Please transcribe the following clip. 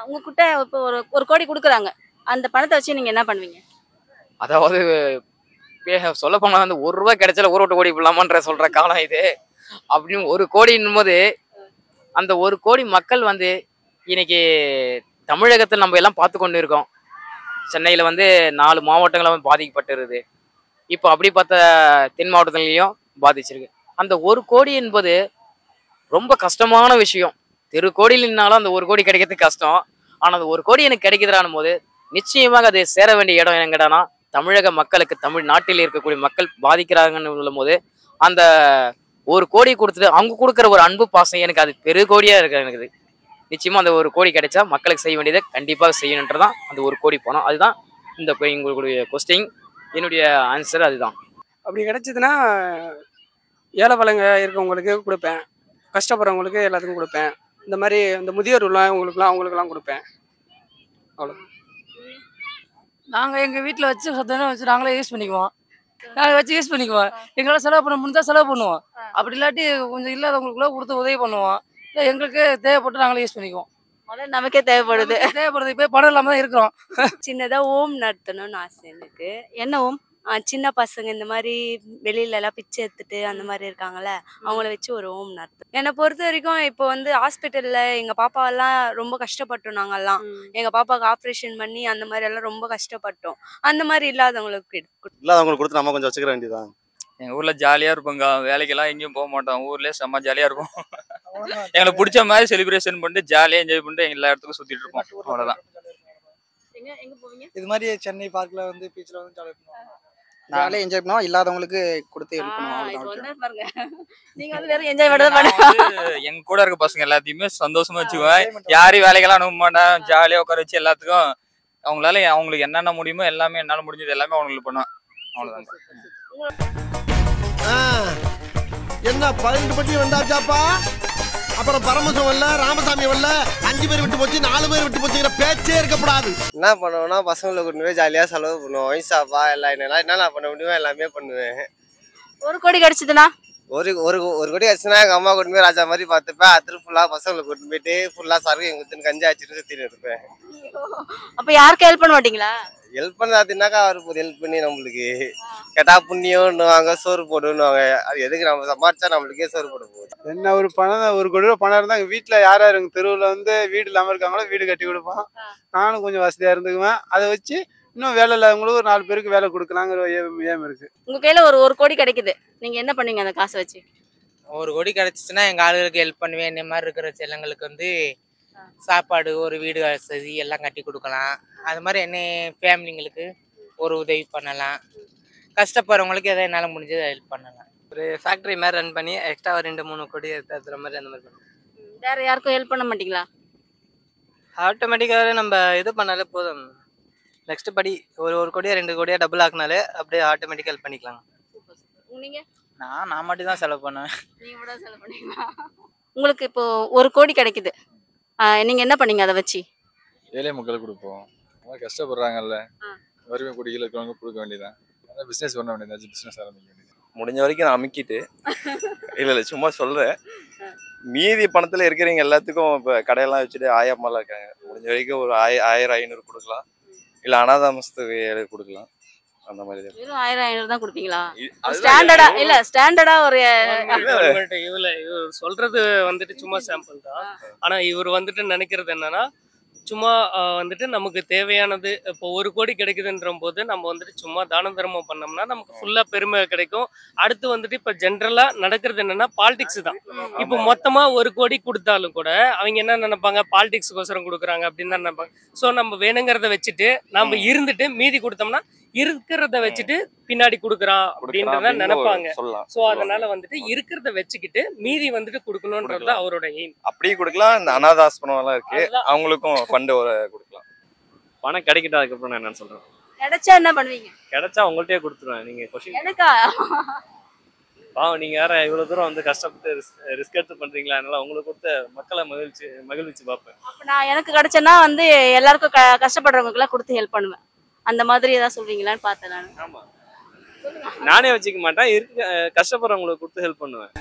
உங்ககிட்ட இப்போ ஒரு 1 கோடி குடுக்குறாங்க. அந்த பணத்த வச்சு நீங்க என்ன பண்ணுவீங்க? அதாவது சொல்ல போனா வந்து ₹1 கிடைச்சால ஊர விட்டு ஓடி போடலாமான்ற சொல்ற காலம் இது. அப்படின்னு 1 கோடின்னும் போது அந்த 1 கோடி மக்கள் வந்து இன்னைக்கு தமிழகத்தில் நம்ம எல்லாம் பார்த்து கொண்டு இருக்கோம். சென்னையில வந்து 4 மாவட்டங்கள வந்து பாதிக்கப்பட்டிருது. இப்போ அப்படி பார்த்த தென் மாவட்டத்திலையும் பாதிச்சிருக்கு. அந்த 1 கோடி என்பது ரொம்ப கஷ்டமான விஷயம். கோடியில் நின்னாலும் அந்த 1 கோடி கிடைக்கிறது கஷ்டம். ஆனா அந்த 1 கோடி எனக்கு கிடைக்குதுறானும் போது நிச்சயமாக அது சேர வேண்டிய இடம் எங்கடானா தமிழக மக்களுக்கு, தமிழ்நாட்டில் இருக்கக்கூடிய மக்கள் பாதிக்கிறாங்கன்னு சொல்லும் போது அந்த 1 கோடி கொடுத்துட்டு அவங்க கொடுக்குற ஒரு அன்பு பாசம் எனக்கு அது பெருகோடியா இருக்கு எனக்கு. நிச்சயமா அந்த 1 கோடி கிடைச்சா மக்களுக்கு செய்ய வேண்டியதை கண்டிப்பாக செய்யணுன்றதான் அந்த 1 கோடி பணம். அதுதான் இந்த உங்களுடைய கொஸ்டின். என்னுடைய ஆன்சர் அதுதான். அப்படி கிடைச்சதுன்னா ஏழை பழங்க இருக்கவங்களுக்கு கொடுப்பேன், கஷ்டப்படுறவங்களுக்கு எல்லாத்துக்கும் கொடுப்பேன். இந்த மாதிரி இந்த முதியோர் அவங்களுக்குலாம் கொடுப்பேன். அவ்வளோ. நாங்கள் எங்கள் வீட்டில் வச்சு சத்தனை வச்சு நாங்களே யூஸ் பண்ணிக்குவோம். நாங்கள் வச்சு யூஸ் பண்ணிக்குவோம். எங்களால் செலவு பண்ண முடிஞ்சா செலவு பண்ணுவோம். அப்படி இல்லாட்டி கொஞ்சம் இல்லாதவங்களுக்குள்ள கொடுத்து உதவி பண்ணுவோம். இல்லை எங்களுக்கு தேவைப்பட்டு நாங்களே யூஸ் பண்ணிக்குவோம். முதல்ல நமக்கே தேவைப்படுது. இப்போ பணம் இல்லாமல் தான் இருக்கிறோம். சின்னதா ஓம் நடத்தணும்னு ஆசை எனக்கு. என்ன ஓம்? சின்ன பசங்க இந்த மாதிரி வெளியில எல்லாம் பிச்சை எடுத்துட்டு அந்த மாதிரி இருக்காங்கல்ல, அவங்கள வச்சு ஒரு ஓம் நடத்தும். என்னை பொறுத்த வரைக்கும் இப்போ வந்து ஹாஸ்பிட்டல்ல எங்க பாப்பாவெல்லாம் ரொம்ப கஷ்டப்பட்டோம். நாங்கெல்லாம் எங்க பாப்பாவுக்கு ஆப்ரேஷன் பண்ணி அந்த மாதிரி எல்லாம் ரொம்ப கஷ்டப்பட்டோம். அந்த மாதிரி இல்லாதவங்களுக்கு கொடுத்து நம்ம கொஞ்சம் வச்சுக்கிற வேண்டியதான். எங்கள் ஊரில் ஜாலியாக இருப்போங்க. வேலைக்கெல்லாம் எங்கேயும் போக மாட்டோம். ஊர்லேயே செம்ம ஜாலியாக இருக்கும். எங்களுக்கு பிடிச்ச மாதிரி செலிப்ரேஷன் பண்ணிட்டு ஜாலியாக என்ஜாய் பண்ணிட்டு எல்லா இடத்துக்கும் சுற்றிட்டு இருப்போம். அவ்வளோதான். எங்க போவீங்க? இது மாதிரி சென்னை பார்க்ல வந்து பீச்சில் வந்து ஜாலியாக என்ஜாய் பண்ணுவோம். இல்லாதவங்களுக்கு கொடுத்து ஹெல்ப் பண்ணுவோம். பாருங்க, நீங்க வந்து வெறும் என்ஜாய் பண்ணுங்க. எங்க கூட இருக்க பசங்க எல்லாத்தையுமே சந்தோஷமா வச்சுக்குவேன். யாரையும் வேலைக்கெல்லாம் அனுப்ப மாட்டேன். ஜாலியாக உட்கார வச்சு எல்லாத்துக்கும் அவங்களுக்கு என்னென்ன முடியுமோ எல்லாமே என்னால் முடிஞ்சது எல்லாமே அவங்களுக்கு பண்ணுவேன். அவ்வளோதான். என்ன 12 பட்டி வந்தாச்சாப்பா? அப்புறம் பரமசம் வரல, ராமசாமி வரல, 5 பேர் விட்டு போச்சு, 4 பேர் விட்டு போச்சுங்கிற பேச்சே இருக்கக்கூடாது. என்ன பண்ணுவோம்னா பசங்களை கொண்டு போய் ஜாலியாக செலவு பண்ணுவோம். வயசாப்பா எல்லாம் என்னென்ன பண்ண முடியுமோ எல்லாமே பண்ணுவேன். 1 கோடி கிடைச்சதுன்னா ஒரு கோடி ஆச்சுன்னா எங்கள் அம்மா கொண்டு போய் ராஜா மாதிரி பார்த்துப்பேன். அது ஃபுல்லாக பசங்களை கொண்டு போயிட்டு ஃபுல்லாக சரக்கு எங்கள் குத்துன்னு கஞ்சி ஆச்சுட்டு சுற்றின்னு இருப்பேன். அப்ப யாருக்கு ஹெல்ப் பண்ண மாட்டீங்களா? ஹெல்ப் பண்ணாதுனாக்கா அவருக்கு ஹெல்ப் பண்ணி நம்மளுக்கு கேட்டா புண்ணியம்னுவாங்க, சோறு போடுன்னுவாங்க. அது எதுக்கு நம்ம சம்பாரிச்சா நம்மளுக்கே சோறு போட போகுது. என்ன ஒரு 1 கோடி ரூபா பணம் இருந்தால் எங்கள் வீட்டில் யார் யார் எங்கள் தெருவில் வந்து வீடு இல்லாமல் இருக்காங்களோ வீடு கட்டி கொடுப்போம். நானும் கொஞ்சம் வசதியாக இருந்துக்குவேன். அதை வச்சு இன்னும் வேலை இல்லாதவங்களுக்கு ஒரு 4 பேருக்கு வேலை கொடுக்கலாங்கிற ஏம் இருக்கு. உங்க கையில ஒரு 1 கோடி கிடைக்குது, நீங்க என்ன பண்ணுவீங்க அந்த காசை வச்சு? 1 கோடி கிடைச்சிச்சுன்னா எங்க ஆளுகளுக்கு ஹெல்ப் பண்ணுவேன். இந்த மாதிரி இருக்கிற செல்லங்களுக்கு வந்து சாப்பாடு, ஒரு வீடு வசதி எல்லாம் கட்டி கொடுக்கலாம். அது மாதிரி என்ன ஃபேமிலிங்களுக்கு ஒரு உதவி பண்ணலாம். கஷ்டப்படுறவங்களுக்கு எதாவது என்னால் முடிஞ்சதை ஹெல்ப் பண்ணலாம். ஒரு ஃபேக்ட்ரி மாதிரி ரன் பண்ணி எக்ஸ்ட்ரா 2-3 கோடி தர மாதிரி அந்த மாதிரி பண்ணுவோம். வேற யாருக்கும் ஹெல்ப் பண்ண மாட்டீங்களா? ஆட்டோமேட்டிக்காகவே நம்ம இது பண்ணாலே போதும். நெக்ஸ்ட் படி ஒரு கோடியா 2 கோடியா டபுள் ஆக்கினாலே அப்படியே ஆட்டோமேட்டிக்காக ஹெல்ப் பண்ணிக்கலாம். நீங்க? நான் மட்டும் தான் செலவு பண்ணுவேன். நீங்க மட்டும் செலவு பண்ணீங்களா? உங்களுக்கு இப்போ 1 கோடி கிடைக்குது, நீங்க என்ன பண்ணீங்க அதை வச்சு? ஏழை மக்களுக்கு கொடுப்போம். அவங்க கஷ்டப்படுறாங்கல்ல, வறுமை குடிகள் இருக்கிறவங்க கொடுக்க வேண்டியதான். பிஸ்னஸ் பண்ண வேண்டியது, பிஸ்னஸ் ஆரம்பிக்க வேண்டியது. முடிஞ்ச வரைக்கும் நான் அமுக்கிட்டு இல்லை சும்மா சொல்கிறேன். மீதி பணத்தில் இருக்கிறவங்க எல்லாத்துக்கும் இப்போ கடையெல்லாம் வச்சுட்டு ஆயம்மாலாம் இருக்காங்க. முடிஞ்ச வரைக்கும் ஒரு 1000-500 கொடுக்கலாம். இல்லை அனாதாமஸ்துக்கு கொடுக்கலாம். அந்த மாதிரி வெறும் 1000-500 தான் கொடுப்பீங்களா? ஸ்டாண்டர்டா இல்ல, ஸ்டாண்டர்டா ஒரு இவர் சொல்றது வந்துட்டு சும்மா சாம்பிள் தான். ஆனா இவர் வந்துட்டு நினைக்கிறது என்னன்னா சும்மா வந்துட்டு நமக்கு தேவையானது இப்போ 1 கோடி கிடைக்குதுன்ற போது நம்ம வந்துட்டு சும்மா தான தர்மம் பண்ணோம்னா நமக்கு ஃபுல்லா பெருமை கிடைக்கும். அடுத்து வந்துட்டு இப்போ ஜென்ரலா நடக்கிறது என்னன்னா பாலிடிக்ஸ் தான். இப்போ மொத்தமா 1 கோடி கொடுத்தாலும் கூட அவங்க என்ன நினைப்பாங்க, பாலிடிக்ஸுக்கோசரம் கொடுக்குறாங்க அப்படின்னு தான் நினைப்பாங்க. ஸோ நம்ம வேணுங்கிறத வச்சுட்டு நம்ம இருந்துட்டு மீதி கொடுத்தோம்னா இருக்கிறத வச்சுட்டு பின்னாடி கொடுக்குறான் அப்படின்றத நினைப்பாங்க. ஸோ அதனால வந்துட்டு இருக்கிறத வச்சுக்கிட்டு மீதி வந்துட்டு கொடுக்கணும்ன்றது அவரோட எய்ம். அப்படியே கொடுக்கலாம். இந்த அனாதாஸ்பனம் எல்லாம் இருக்கு, அவங்களுக்கும் ஃபண்ட் கொடுக்கலாம். பணம் கிடைக்கிட்டா அதுக்கப்புறம் நான் என்ன சொல்றேன், கிடைச்சா என்ன பண்ணுவீங்க? கிடைச்சா உங்கள்கிட்டயே கொடுத்துருவேன். நீங்க கொஸ்டின் எனக்கா? பாவம், நீங்க யார இவ்வளவு தூரம் வந்து கஷ்டப்பட்டு ரிஸ்க் எடுத்து பண்றீங்களா, அதனால உங்களுக்கு கொடுத்த மக்களை மகிழ்ச்சி பார்ப்பேன். அப்ப நான் எனக்கு கிடைச்சேன்னா வந்து எல்லாருக்கும் கஷ்டப்படுறவங்களுக்கு எல்லாம் கொடுத்து ஹெல்ப் பண்ணுவேன். அந்த மாதிரி ஏதாவது சொல்றீங்களான்னு பார்த்தேன் நான். ஆமா, நானே வச்சுக்க மாட்டேன், கஷ்டப்படுறவங்களுக்கு கொடுத்து ஹெல்ப் பண்ணுவேன்.